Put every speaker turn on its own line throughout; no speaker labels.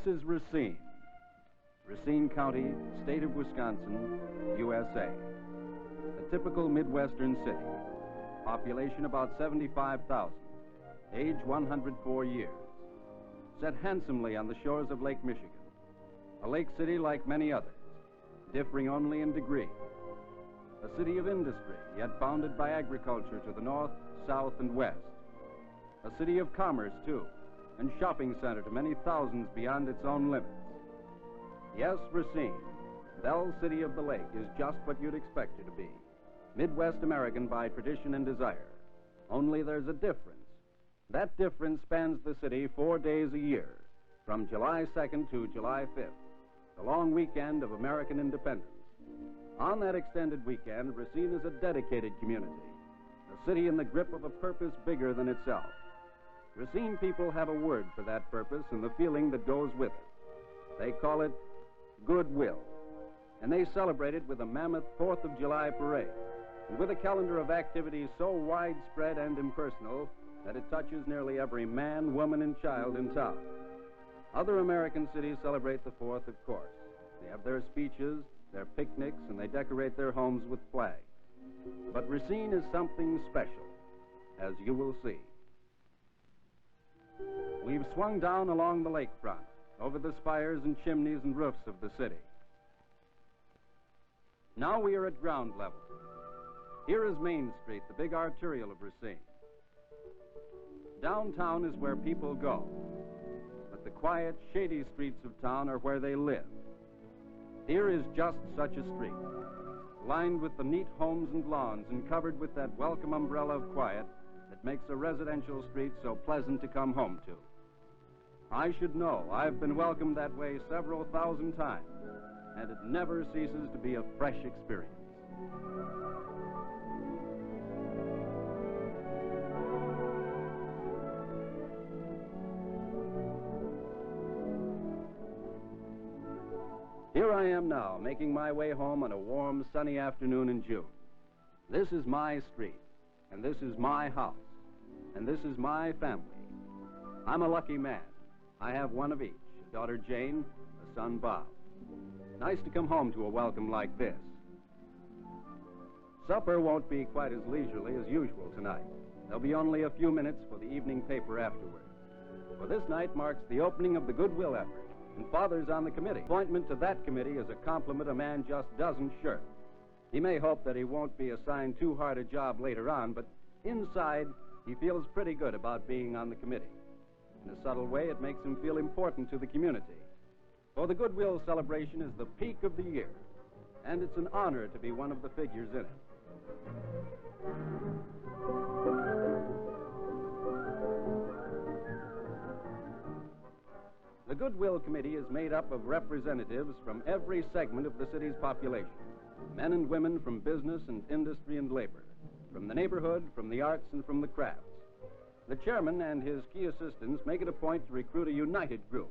is Racine, Racine County, state of Wisconsin, USA. A typical Midwestern city. Population about 75,000. Age 104 years. Set handsomely on the shores of Lake Michigan. A lake city like many others, differing only in degree. A city of industry, yet bounded by agriculture to the north, south, and west. A city of commerce, too, and shopping center to many thousands beyond its own limits. Yes, Racine, Belle City of the Lake, is just what you'd expect it to be. Midwest American by tradition and desire. Only there's a difference. That difference spans the city 4 days a year, from July 2nd to July 5th, the long weekend of American independence. On that extended weekend, Racine is a dedicated community, a city in the grip of a purpose bigger than itself. Racine people have a word for that purpose and the feeling that goes with it. They call it Goodwill, and they celebrate it with a mammoth 4th of July parade, and with a calendar of activities so widespread and impersonal that it touches nearly every man, woman, and child in town. Other American cities celebrate the 4th, of course. They have their speeches, their picnics, and they decorate their homes with flags. But Racine is something special, as you will see. We've swung down along the lakefront, over the spires and chimneys and roofs of the city. Now we are at ground level. Here is Main Street, the big arterial of Racine. Downtown is where people go, but the quiet, shady streets of town are where they live. Here is just such a street, lined with the neat homes and lawns and covered with that welcome umbrella of quiet that makes a residential street so pleasant to come home to. I should know. I've been welcomed that way several thousand times, and it never ceases to be a fresh experience. Here I am now, making my way home on a warm, sunny afternoon in June. This is my street, and this is my house, and this is my family. I'm a lucky man. I have one of each, a daughter Jane, a son Bob. Nice to come home to a welcome like this. Supper won't be quite as leisurely as usual tonight. There'll be only a few minutes for the evening paper afterward. For this night marks the opening of the Goodwill effort, and Father's on the committee. Appointment to that committee is a compliment a man just doesn't shirk. He may hope that he won't be assigned too hard a job later on, but inside, he feels pretty good about being on the committee. In a subtle way, it makes him feel important to the community. For the Goodwill celebration is the peak of the year, and it's an honor to be one of the figures in it. The Goodwill Committee is made up of representatives from every segment of the city's population, men and women from business and industry and labor, from the neighborhood, from the arts, and from the crafts. The chairman and his key assistants make it a point to recruit a united group.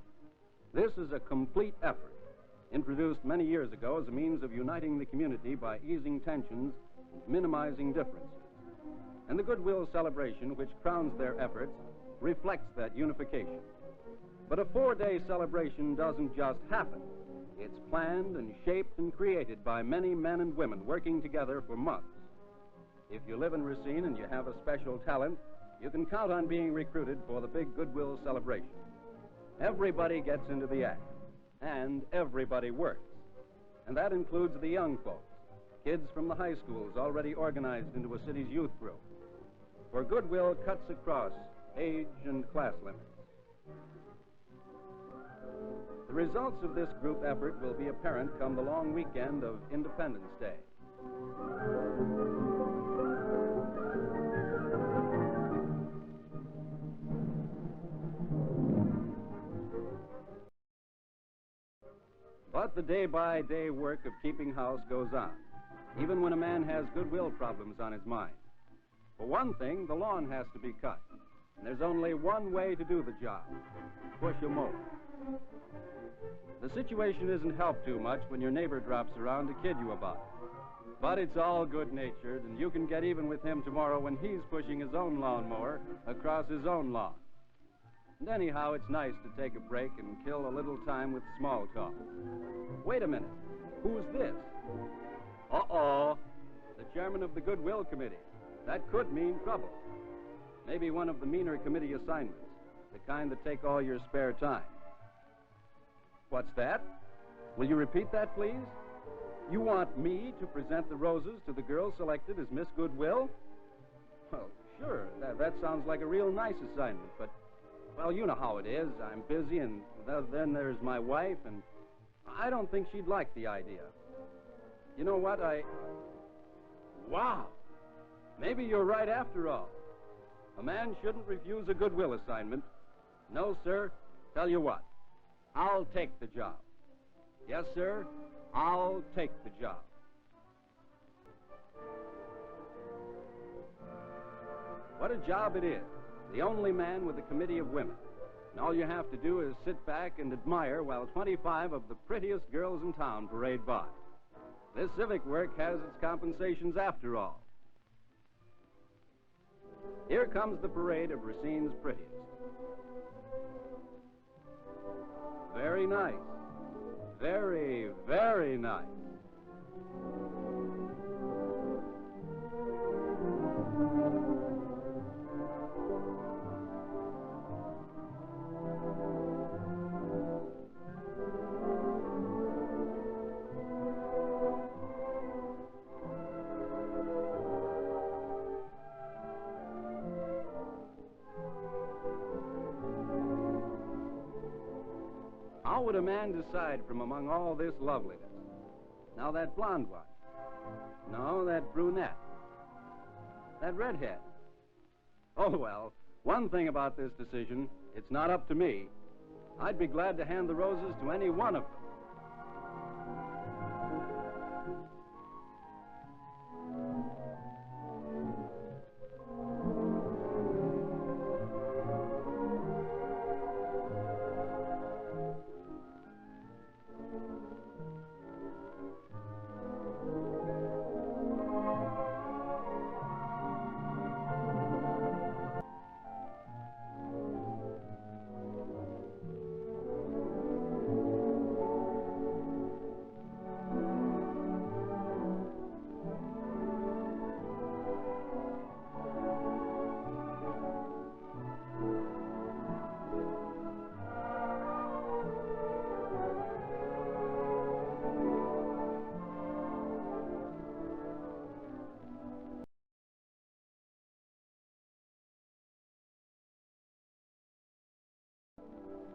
This is a complete effort, introduced many years ago as a means of uniting the community by easing tensions and minimizing differences. And the Goodwill celebration, which crowns their efforts, reflects that unification. But a 4-day celebration doesn't just happen. It's planned and shaped and created by many men and women working together for months. If you live in Racine and you have a special talent, you can count on being recruited for the big Goodwill celebration. Everybody gets into the act, and everybody works. And that includes the young folks, kids from the high schools already organized into a city's youth group. For Goodwill cuts across age and class limits. The results of this group effort will be apparent come the long weekend of Independence Day. But the day-by-day work of keeping house goes on, even when a man has Goodwill problems on his mind. For one thing, the lawn has to be cut. And there's only one way to do the job: push a mower. The situation isn't helped too much when your neighbor drops around to kid you about it. But it's all good-natured, and you can get even with him tomorrow when he's pushing his own lawnmower across his own lawn. And anyhow, it's nice to take a break and kill a little time with small talk. Wait a minute. Who's this? Uh-oh. The chairman of the Goodwill Committee. That could mean trouble. Maybe one of the meaner committee assignments, the kind that take all your spare time. What's that? Will you repeat that, please? You want me to present the roses to the girl selected as Miss Goodwill? Well, sure, that sounds like a real nice assignment, but, well, you know how it is. I'm busy, and then there's my wife, and I don't think she'd like the idea. You know what, Wow! Maybe you're right after all. A man shouldn't refuse a Goodwill assignment. No, sir. Tell you what, I'll take the job. Yes, sir, I'll take the job. What a job it is. The only man with a committee of women. And all you have to do is sit back and admire while 25 of the prettiest girls in town parade by. This civic work has its compensations after all. Here comes the parade of Racine's prettiest. Very nice. Very, very nice. How would a man decide from among all this loveliness? Now that blonde one. No, that brunette. That redhead. Oh, well, one thing about this decision, it's not up to me. I'd be glad to hand the roses to any one of them.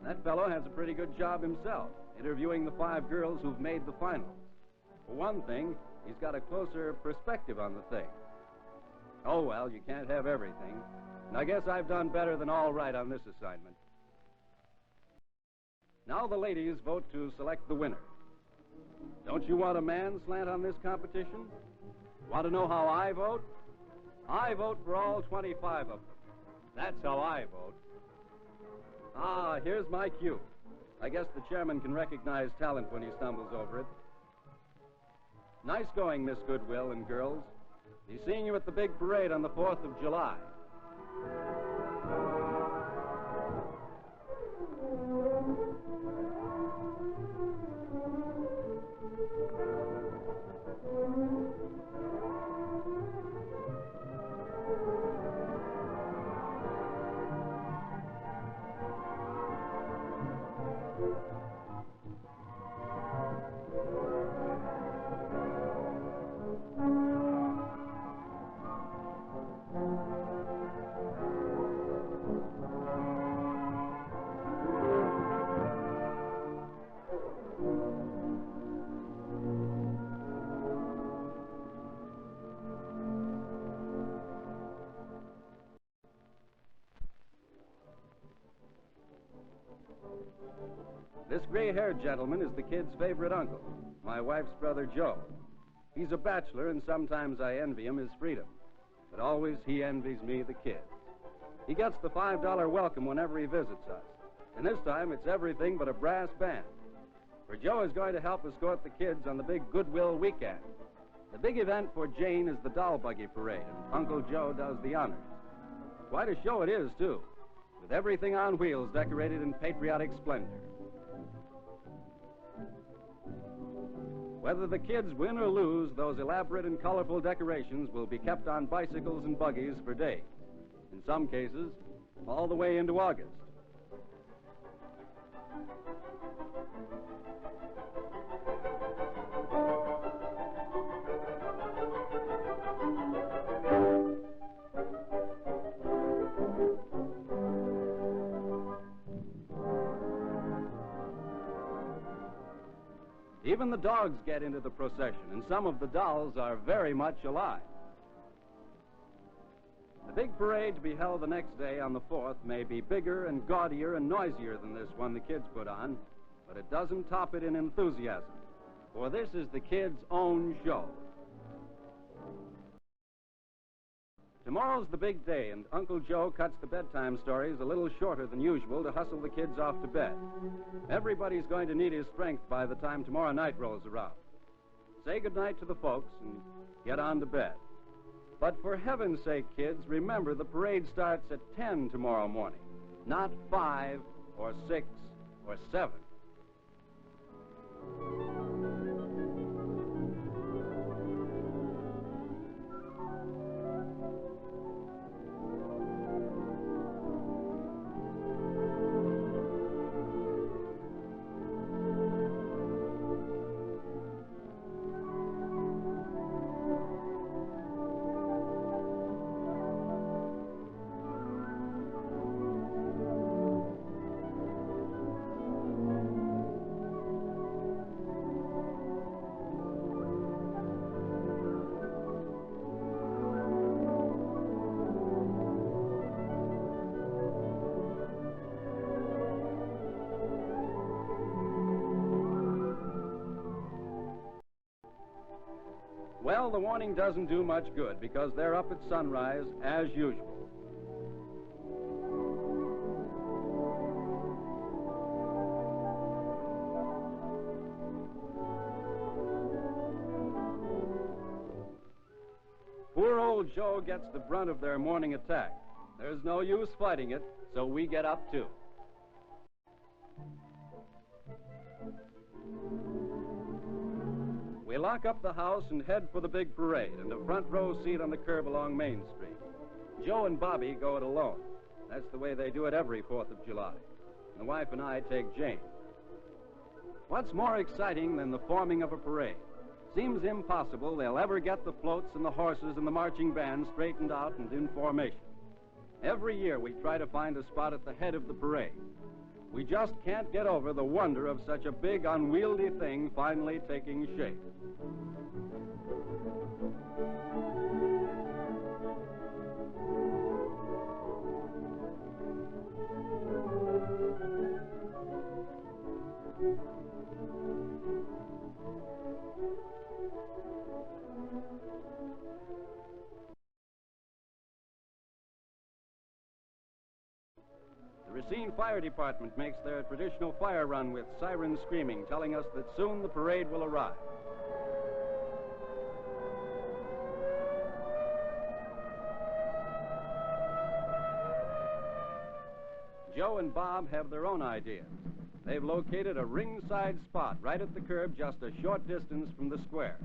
That fellow has a pretty good job himself, interviewing the 5 girls who've made the finals. For one thing, he's got a closer perspective on the thing. Oh, well, you can't have everything. And I guess I've done better than all right on this assignment. Now the ladies vote to select the winner. Don't you want a man slant on this competition? Want to know how I vote? I vote for all 25 of them. That's how I vote. Ah, here's my cue. I guess the chairman can recognize talent when he stumbles over it. Nice going, Miss Goodwill and girls. Be seeing you at the big parade on the 4th of July. This gray-haired gentleman is the kid's favorite uncle, my wife's brother Joe. He's a bachelor, and sometimes I envy him his freedom. But always he envies me, the kid. He gets the $5 welcome whenever he visits us. And this time it's everything but a brass band. For Joe is going to help escort the kids on the big Goodwill weekend. The big event for Jane is the doll buggy parade, and Uncle Joe does the honors. Quite a show it is, too, with with everything on wheels decorated in patriotic splendor. Whether the kids win or lose, those elaborate and colorful decorations will be kept on bicycles and buggies for days. In some cases, all the way into August. Even the dogs get into the procession, and some of the dolls are very much alive. The big parade to be held the next day on the 4th may be bigger and gaudier and noisier than this one the kids put on, but it doesn't top it in enthusiasm, for this is the kids' own show. Tomorrow's the big day, and Uncle Joe cuts the bedtime stories a little shorter than usual to hustle the kids off to bed. Everybody's going to need his strength by the time tomorrow night rolls around. Say goodnight to the folks and get on to bed. But for heaven's sake, kids, remember the parade starts at 10 tomorrow morning, not 5 or 6 or 7. Well, the warning doesn't do much good because they're up at sunrise as usual. Poor old Joe gets the brunt of their morning attack. There's no use fighting it, so we get up too. We lock up the house and head for the big parade and a front row seat on the curb along Main Street. Joe and Bobby go it alone. That's the way they do it every 4th of July. And the wife and I take Jane. What's more exciting than the forming of a parade? Seems impossible they'll ever get the floats and the horses and the marching band straightened out and in formation. Every year we try to find a spot at the head of the parade. We just can't get over the wonder of such a big, unwieldy thing finally taking shape. The Racine Fire Department makes their traditional fire run with sirens screaming, telling us that soon the parade will arrive. Joe and Bob have their own ideas. They've located a ringside spot right at the curb just a short distance from the square.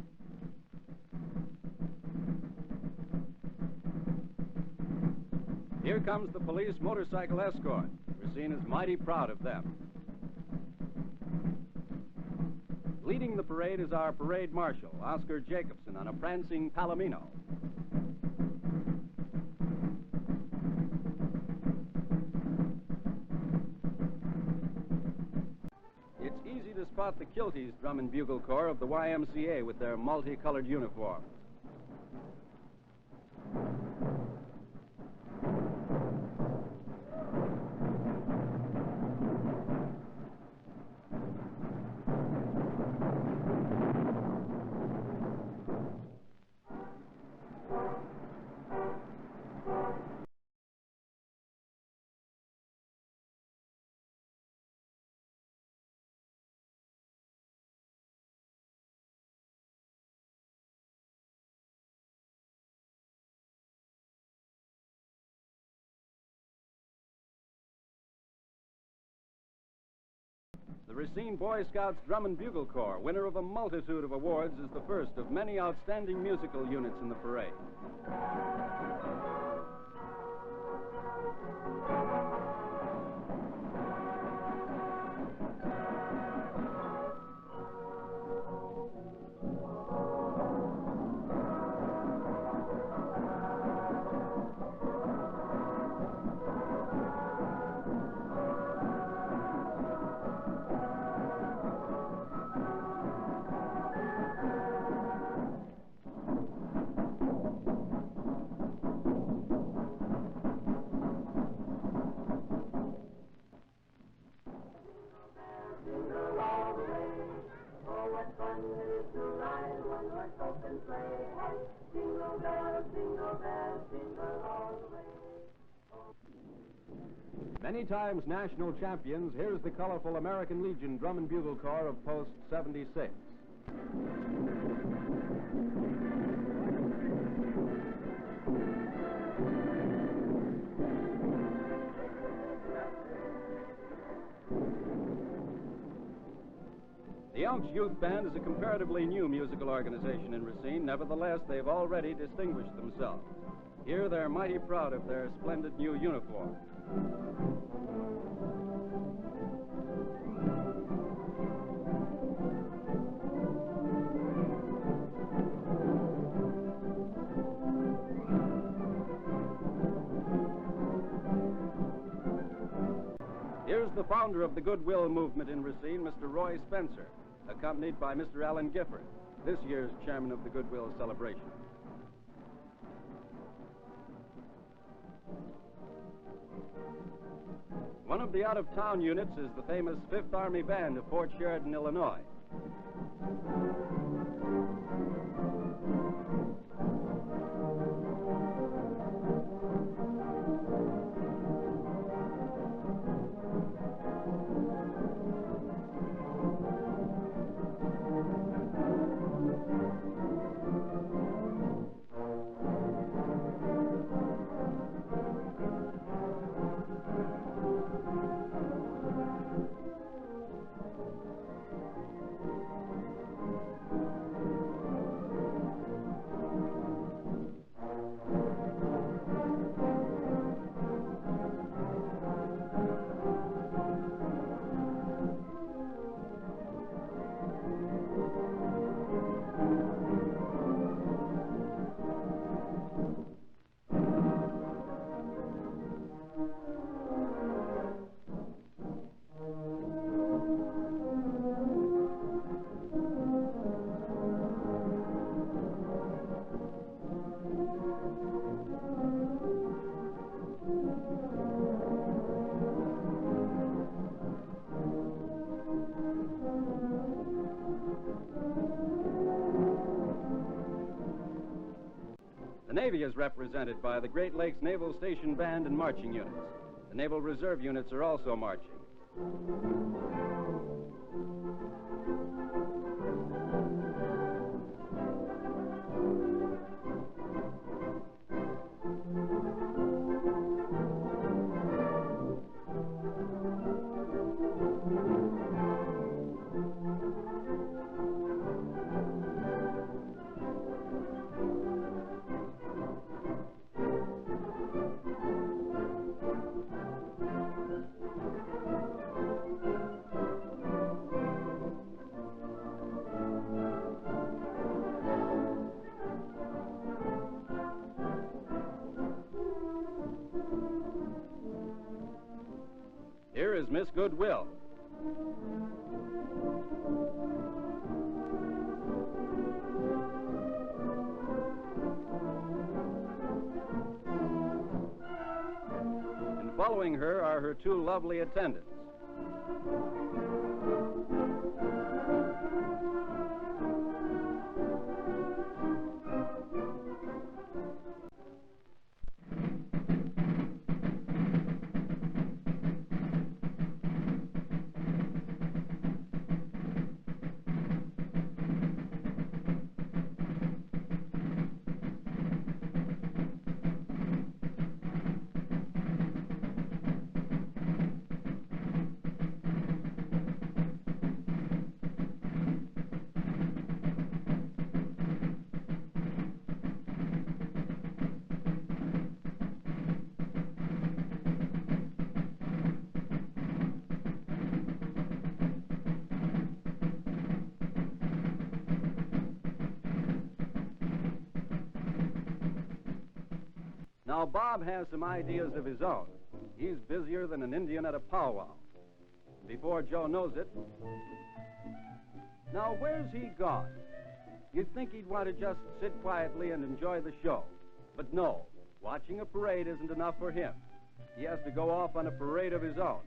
Here comes the police motorcycle escort. Racine is mighty proud of them. Leading the parade is our parade marshal, Oscar Jacobson, on a prancing Palomino. It's easy to spot the Kilties drum and bugle corps of the Y.M.C.A. with their multicolored uniforms. The Racine Boy Scouts Drum and Bugle Corps, winner of a multitude of awards, is the first of many outstanding musical units in the parade. Many times national champions, here's the colorful American Legion Drum and Bugle Corps of Post 76. The Elks Youth Band is a comparatively new musical organization in Racine. Nevertheless, they've already distinguished themselves. Here, they're mighty proud of their splendid new uniform. Here's the founder of the Goodwill movement in Racine, Mr. Roy Spencer, accompanied by Mr. Allen Gifford, this year's chairman of the Goodwill Celebration. One of the out-of-town units is the famous Fifth Army Band of Fort Sheridan, Illinois. The Navy is represented by the Great Lakes Naval Station Band and marching units. The Naval Reserve units are also marching. Here is Miss Goodwill. And following her are her two lovely attendants. Now, Bob has some ideas of his own. He's busier than an Indian at a powwow. Before Joe knows it... Now, where's he gone? You'd think he'd want to just sit quietly and enjoy the show. But no, watching a parade isn't enough for him. He has to go off on a parade of his own.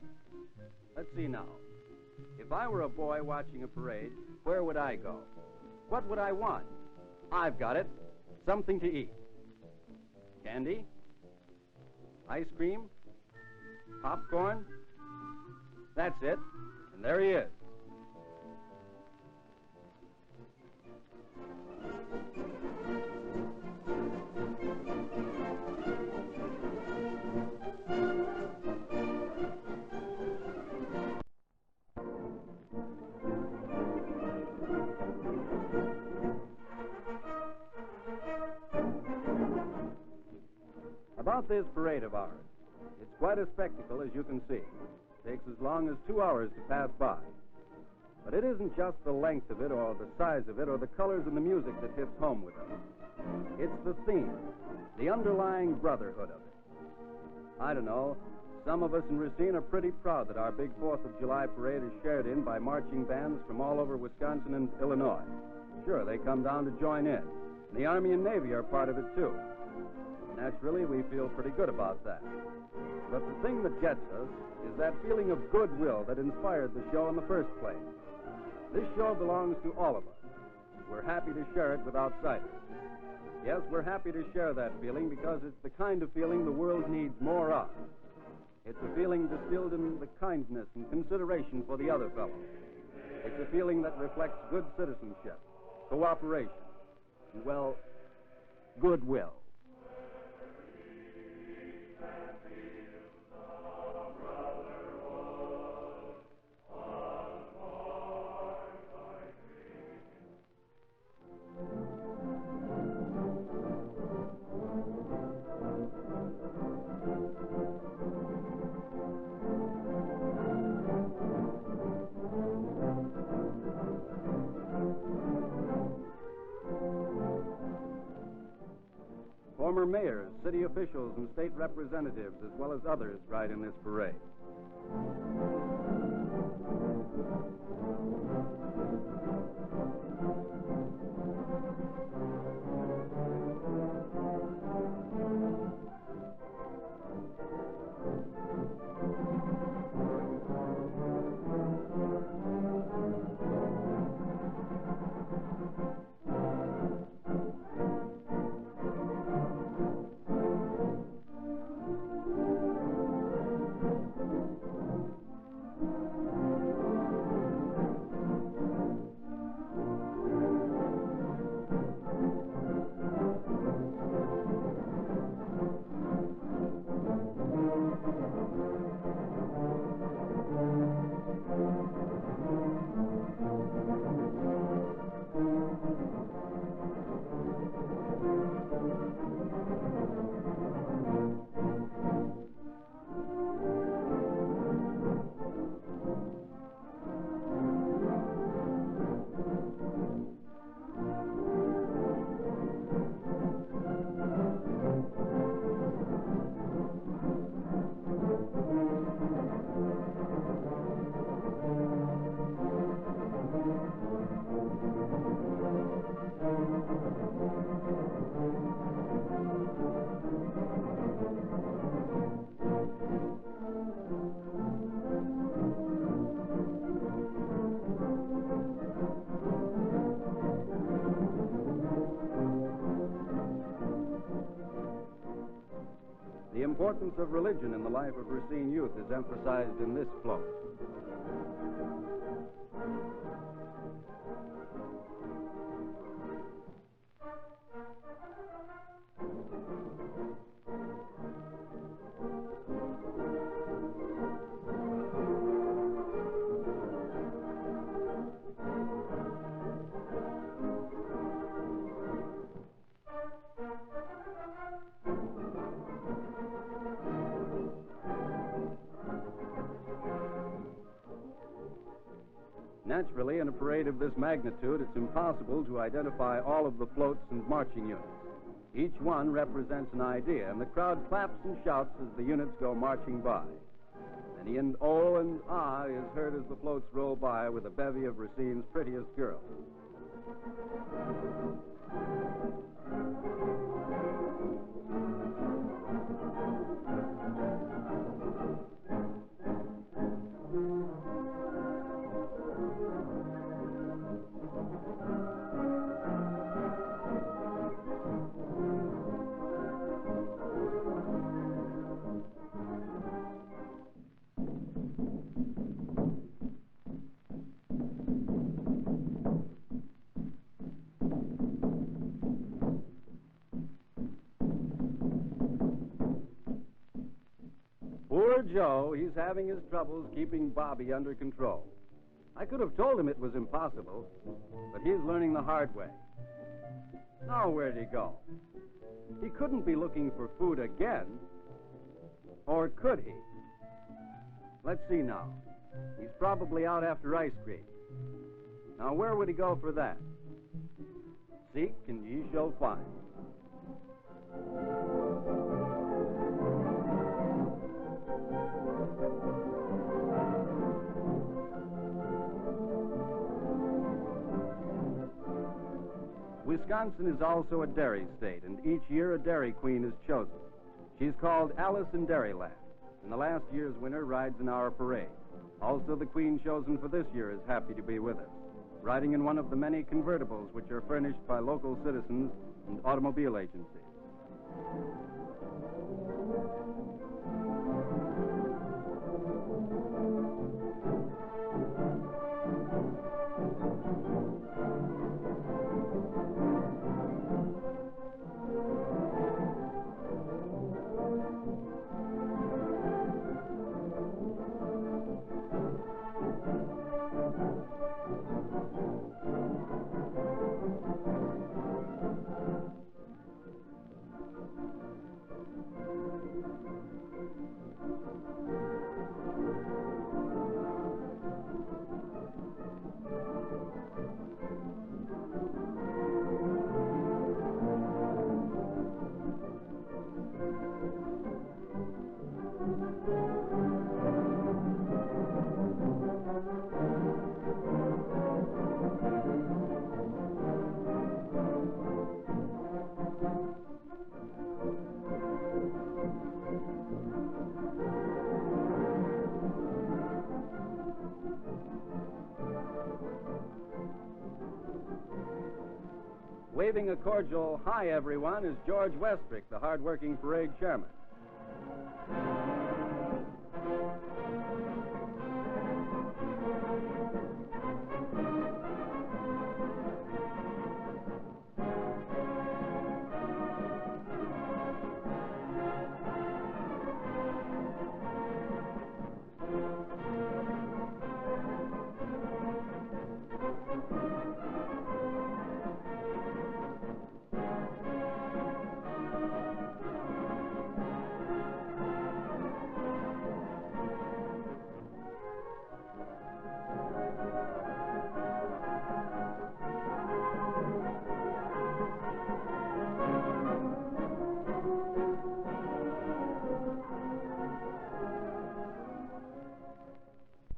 Let's see now. If I were a boy watching a parade, where would I go? What would I want? I've got it. Something to eat. Candy? Ice cream? Popcorn? That's it. And there he is. About this parade of ours, it's quite a spectacle, as you can see. It takes as long as 2 hours to pass by. But it isn't just the length of it, or the size of it, or the colors and the music that hits home with us. It's the theme, the underlying brotherhood of it. I don't know, some of us in Racine are pretty proud that our big 4th of July parade is shared in by marching bands from all over Wisconsin and Illinois. Sure, they come down to join in. And the Army and Navy are part of it, too. Naturally, we feel pretty good about that. But the thing that gets us is that feeling of goodwill that inspired the show in the first place. This show belongs to all of us. We're happy to share it with outsiders. Yes, we're happy to share that feeling because it's the kind of feeling the world needs more of. It's a feeling distilled in the kindness and consideration for the other fellow. It's a feeling that reflects good citizenship, cooperation, and, well, goodwill. Former mayors, city officials, and state representatives, as well as others, ride in this parade. The importance of religion in the life of Racine youth is emphasized in this float. Naturally, in a parade of this magnitude, it's impossible to identify all of the floats and marching units. Each one represents an idea, and the crowd claps and shouts as the units go marching by. Any and oh and ah is heard as the floats roll by with a bevy of Racine's prettiest girls. Poor Joe, he's having his troubles keeping Bobby under control. I could have told him it was impossible, but he's learning the hard way. Now where'd he go? He couldn't be looking for food again. Or could he? Let's see now. He's probably out after ice cream. Now where would he go for that? Seek and ye shall find. Wisconsin is also a dairy state, and each year a dairy queen is chosen. She's called Alice in Dairyland, and the last year's winner rides in our parade. Also, the queen chosen for this year is happy to be with us, riding in one of the many convertibles which are furnished by local citizens and automobile agencies. Waving a cordial hi, everyone, is George Westrick, the hard-working parade chairman.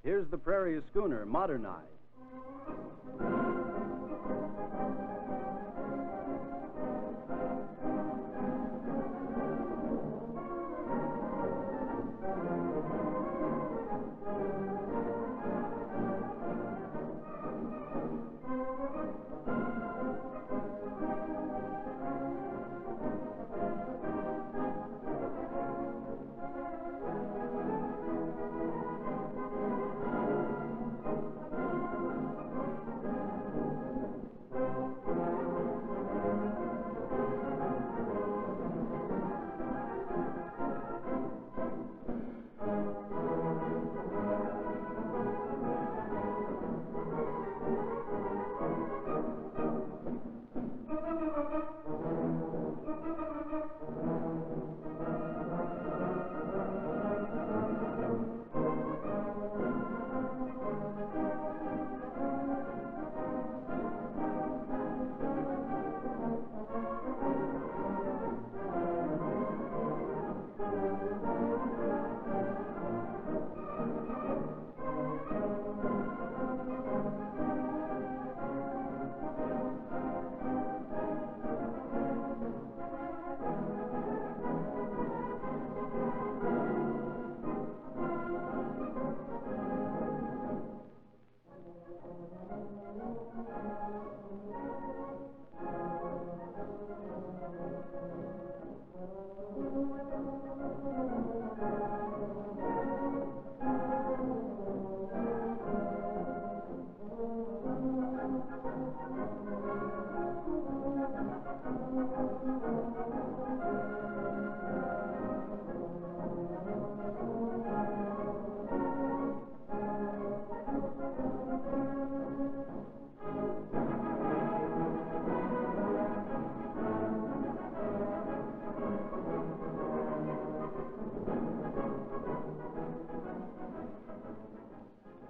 Here's the Prairie schooner, modernized.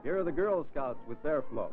Here are the Girl Scouts with their float.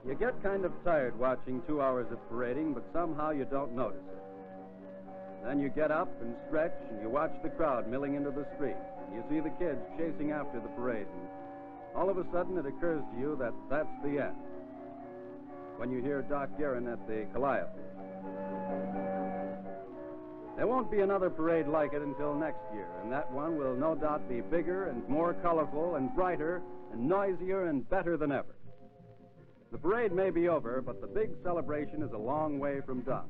You get kind of tired watching 2 hours of parading, but somehow you don't notice it. Then you get up and stretch, and you watch the crowd milling into the street. You see the kids chasing after the parade, and all of a sudden it occurs to you that that's the end. When you hear Doc Guerin at the Calliope. There won't be another parade like it until next year, and that one will no doubt be bigger and more colorful and brighter and noisier and better than ever. The parade may be over, but the big celebration is a long way from done.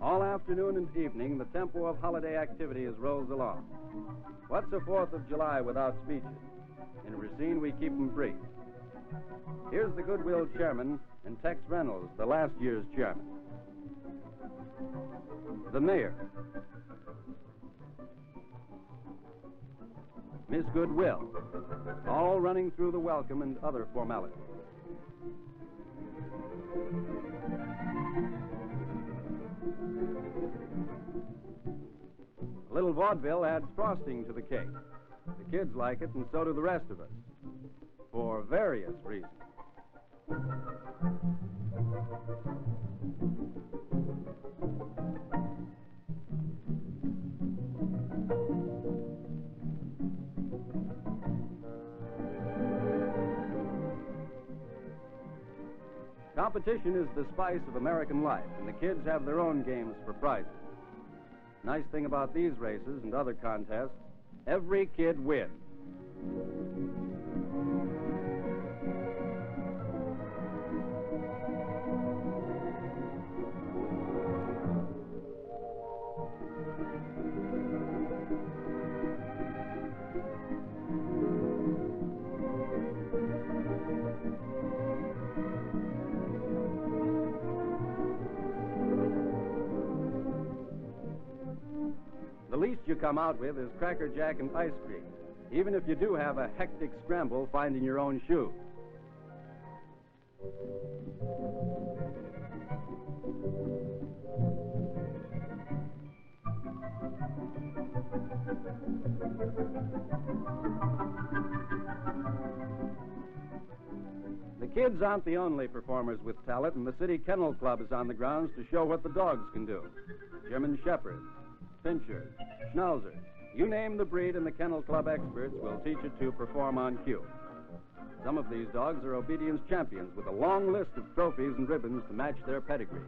All afternoon and evening, the tempo of holiday activities rolls along. What's a 4th of July without speeches? In Racine, we keep them brief. Here's the Goodwill chairman and Tex Reynolds, the last year's chairman. The mayor. Miss Goodwill, all running through the welcome and other formalities. A little vaudeville adds frosting to the cake. The kids like it, and so do the rest of us, for various reasons. Competition is the spice of American life, and the kids have their own games for prizes. Nice thing about these races and other contests, Every kid wins. The least you come out with is Cracker Jack and ice cream, even if you do have a hectic scramble finding your own shoe. The kids aren't the only performers with talent, and the City Kennel Club is on the grounds to show what the dogs can do. German Shepherds, Pinschers, Schnauzers, you name the breed, and the Kennel Club experts will teach it to perform on cue. Some of these dogs are obedience champions with a long list of trophies and ribbons to match their pedigree.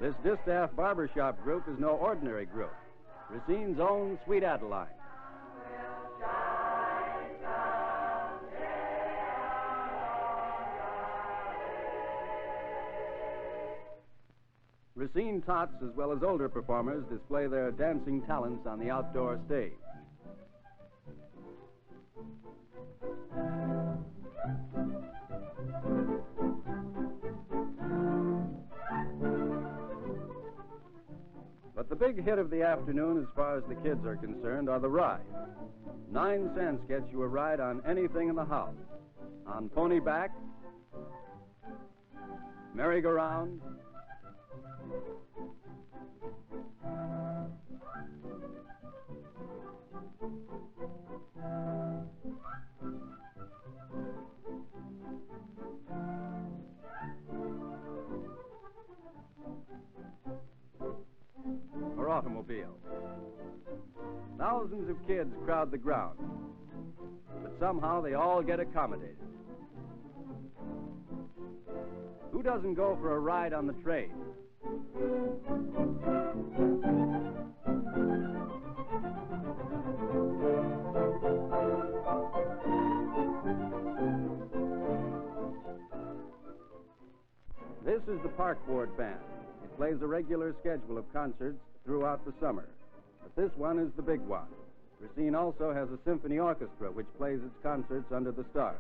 This distaff barbershop group is no ordinary group. Racine's own Sweet Adeline. Racine tots, as well as older performers, display their dancing talents on the outdoor stage. But the big hit of the afternoon, as far as the kids are concerned, are the rides. 9 cents gets you a ride on anything in the house. On ponyback, merry-go-round, or automobile. Thousands of kids crowd the ground, but somehow they all get accommodated. Who doesn't go for a ride on the train? This is the Park Board Band. It plays a regular schedule of concerts throughout the summer, but this one is the big one. Racine also has a symphony orchestra which plays its concerts under the stars.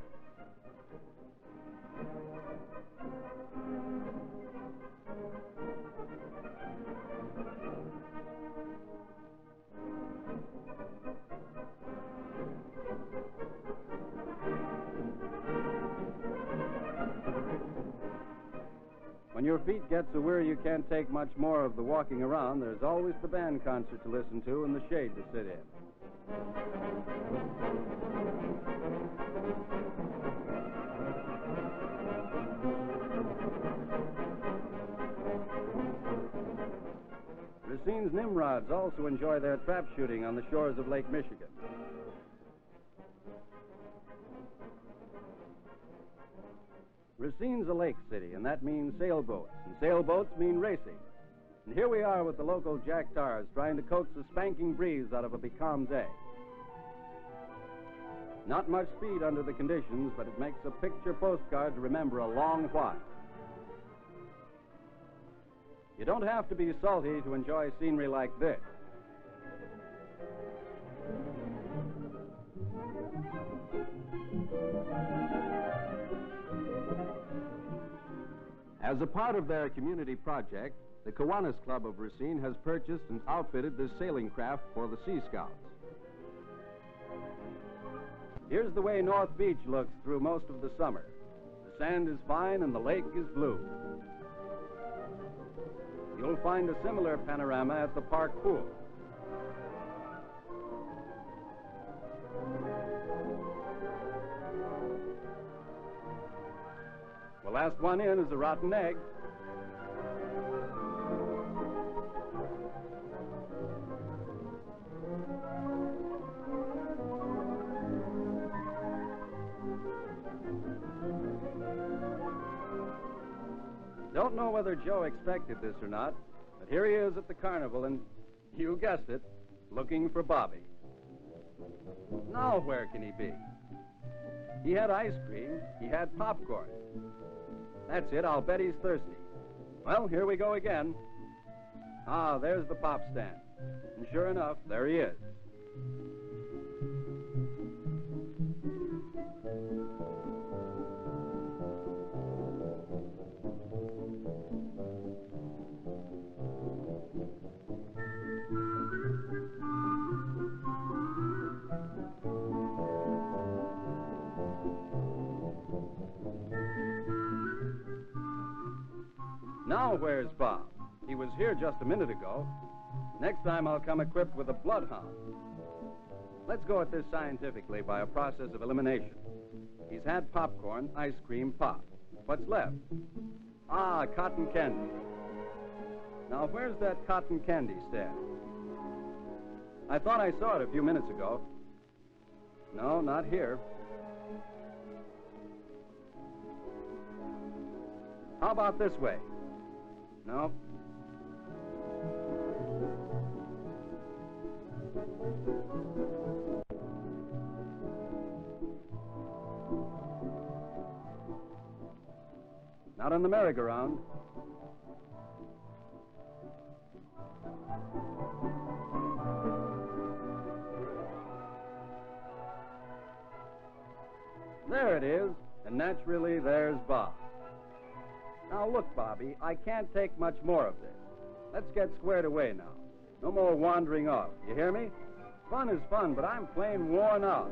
When your feet get so weary you can't take much more of the walking around, there's always the band concert to listen to and the shade to sit in. Racine's Nimrods also enjoy their trap shooting on the shores of Lake Michigan. Racine's a lake city, and that means sailboats, and sailboats mean racing. And here we are with the local Jack Tars trying to coax a spanking breeze out of a becalmed egg. Not much speed under the conditions, but it makes a picture postcard to remember a long while. You don't have to be salty to enjoy scenery like this. As a part of their community project,
The Kiwanis Club of Racine has purchased and outfitted this sailing craft for the Sea Scouts.
Here's the way North Beach looks through most of the summer. The sand is fine and the lake is blue. You'll find a similar panorama at the park pool. The last one in is a rotten egg. Don't know whether Joe expected this or not, but here he is at the carnival and, you guessed it, looking for Bobby. Now where can he be? He had ice cream, he had popcorn. That's it, I'll bet he's thirsty. Well, here we go again. Ah, there's the pop stand. And sure enough, there he is. Now where's Bob? He was here just a minute ago. Next time I'll come equipped with a bloodhound. Let's go at this scientifically by a process of elimination. He's had popcorn, ice cream, pop. What's left? Ah, cotton candy. Now where's that cotton candy stand? I thought I saw it a few minutes ago. No, not here. How about this way? No. Not on the merry-go-round. There it is, and naturally there's Bob. Now look, Bobby, I can't take much more of this. Let's get squared away now. No more wandering off, you hear me? Fun is fun, but I'm plain worn out.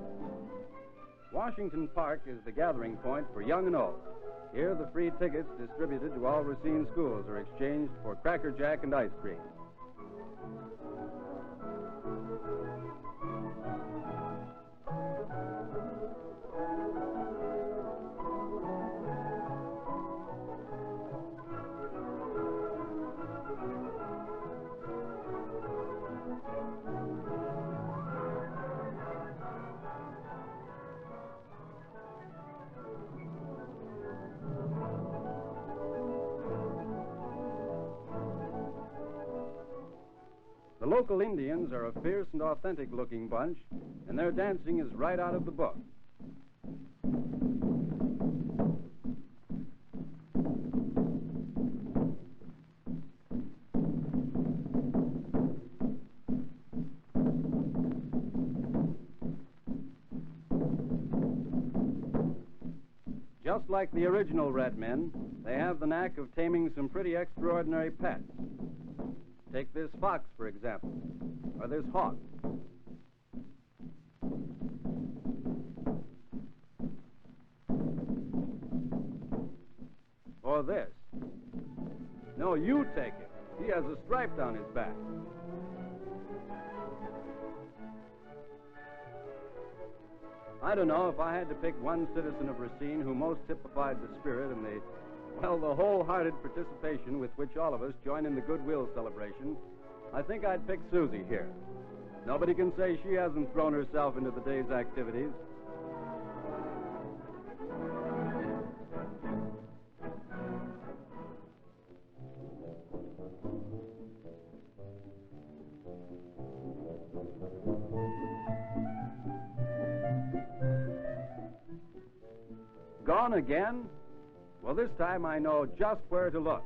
Washington Park is the gathering point for young and old. Here, the free tickets distributed to all Racine schools are exchanged for Cracker Jack and ice cream. The local Indians are a fierce and authentic-looking bunch, and their dancing is right out of the book. Just like the original Red Men, they have the knack of taming some pretty extraordinary pets. Take this fox, for example, or this hawk. Or this. No, you take it. He has a stripe down his back. I don't know if I had to pick one citizen of Racine who most typified the spirit and the wholehearted participation with which all of us join in the Goodwill celebration, I think I'd pick Susie here. Nobody can say she hasn't thrown herself into the day's activities. Gone again? Well, this time I know just where to look.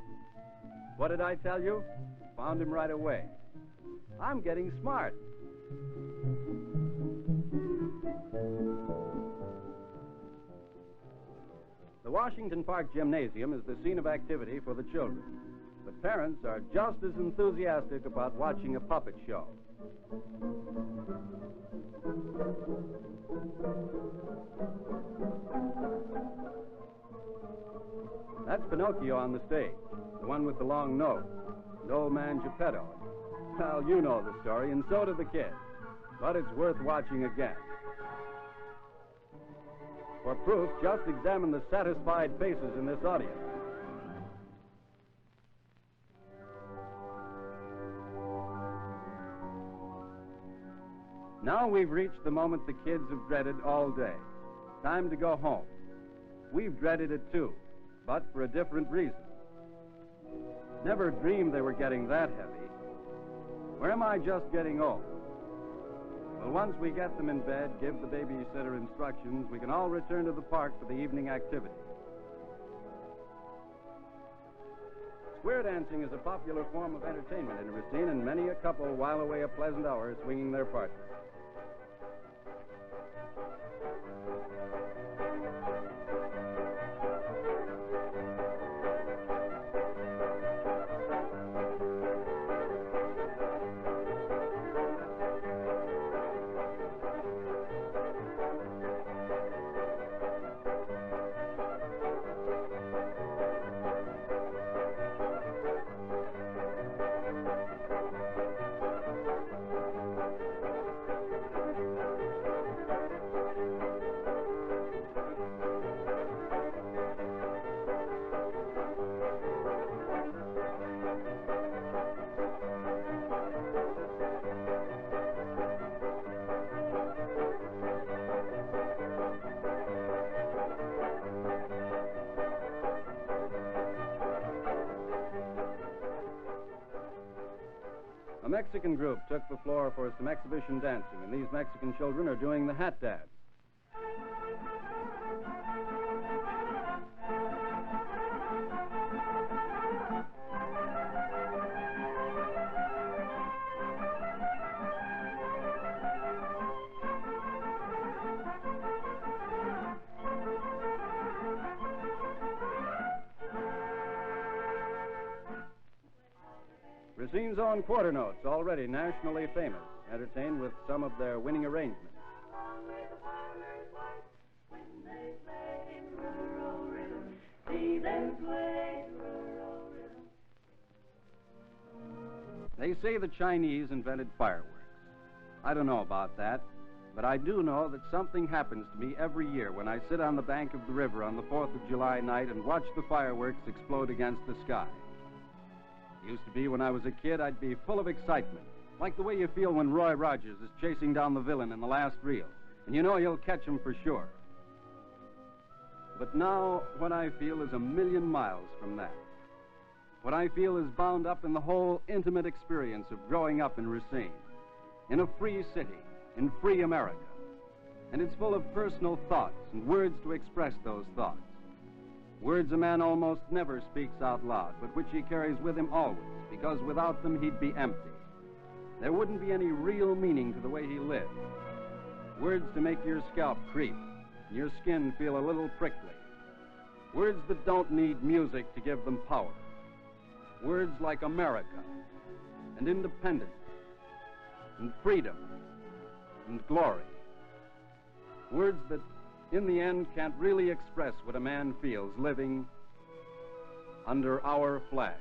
What did I tell you? Found him right away. I'm getting smart. The Washington Park Gymnasium is the scene of activity for the children. But parents are just as enthusiastic about watching a puppet show. That's Pinocchio on the stage, the one with the long nose, and old man Geppetto. Well, you know the story, and so do the kids. But it's worth watching again. For proof, just examine the satisfied faces in this audience. Now we've reached the moment the kids have dreaded all day. Time to go home. We've dreaded it too, but for a different reason. Never dreamed they were getting that heavy. Or am I just getting old? Well, once we get them in bed, give the babysitter instructions, we can all return to the park for the evening activity. Square dancing is a popular form of entertainment in Racine, and many a couple while away a pleasant hour swinging their partner. A Mexican group took the floor for some exhibition dancing, and these Mexican children are doing the hat dance. Racine's own quarter notes, already nationally famous, entertained with some of their winning arrangements. They say the Chinese invented fireworks. I don't know about that, but I do know that something happens to me every year when I sit on the bank of the river on the 4th of July night and watch the fireworks explode against the sky. It used to be when I was a kid, I'd be full of excitement, like the way you feel when Roy Rogers is chasing down the villain in the last reel, and you know he'll catch him for sure. But now, what I feel is a million miles from that. What I feel is bound up in the whole intimate experience of growing up in Racine, in a free city, in free America. And it's full of personal thoughts and words to express those thoughts. Words a man almost never speaks out loud, but which he carries with him always, because without them he'd be empty. There wouldn't be any real meaning to the way he lived. Words to make your scalp creep, and your skin feel a little prickly. Words that don't need music to give them power. Words like America, and independence, and freedom, and glory. Words that in the end can't really express what a man feels living under our flag.